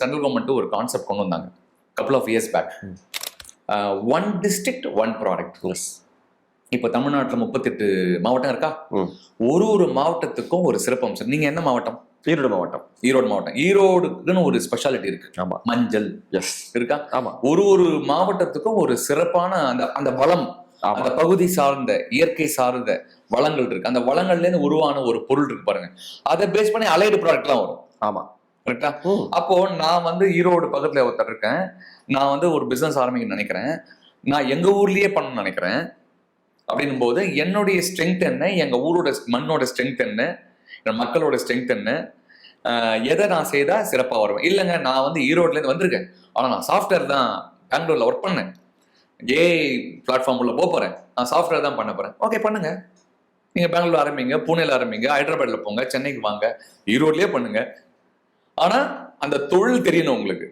Central government ஒரு concept கொண்டு வந்தாங்க couple of years back. One district one product. இப்போ தமிழ்நாட்டில் 38 மாவட்டம் இருக்கா? ஒரு மாவட்டத்துக்கும் ஒரு சிறப்பம்சம். நீங்க என்ன மாவட்டம்? ஈரோடு மாவட்டம். ஈரோடு மாவட்டம். ஈரோடுக்குன்னு ஒரு ஸ்பெஷாலிட்டி இருக்கு. ஆமா. மஞ்சள் இருக்கா? ஆமா. ஒரு மாவட்டத்துக்கும் ஒரு சிறப்பான அந்த வளம், அந்த பகுதி சார்ந்த இயற்கை சார்ந்த வளங்கள் இருக்கு. அந்த வளங்கள்ல இருந்து உருவான ஒரு பொருள் இருக்கு பாருங்க. அதை பேஸ் பண்ணி அலைடு ப்ராடக்ட்லாம் வரும். ஆமா, கரெக்டா? அப்போ நான் ஈரோடு பக்கத்துல ஒருத்தர் இருக்கேன். நான் ஒரு பிசினஸ் ஆரம்பிக்க நினைக்கிறேன். நான் எங்க ஊர்லயே பண்ண நினைக்கிறேன். அப்படின்னும் போது என்னுடைய ஸ்ட்ரென்த் என்ன, எங்க ஊரோட மண்ணோட ஸ்ட்ரென்த் என்ன, மக்களோட ஸ்ட்ரென்த் என்ன, எதை நான் செய்தா சிறப்பா வருவேன். இல்லைங்க, நான் ஈரோட்ல இருந்து வந்திருக்கேன், ஆனா நான் சாஃப்ட்வேர் தான் பெங்களூர்ல ஒர்க் பண்ணேன், ஏஐ பிளாட்ஃபார்ம் உள்ள போறேன், நான் சாஃப்ட்வேர் தான் பண்ண போறேன். ஓகே, பண்ணுங்க. நீங்க பெங்களூர் ஆரம்பிங்க, புனேல ஆரம்பிங்க, ஹைதராபாத்ல போங்க, சென்னைக்கு வாங்க, ஈரோட்லயே பண்ணுங்க. ஆனா அந்த தொழில் தெரியணும் உங்களுக்கு.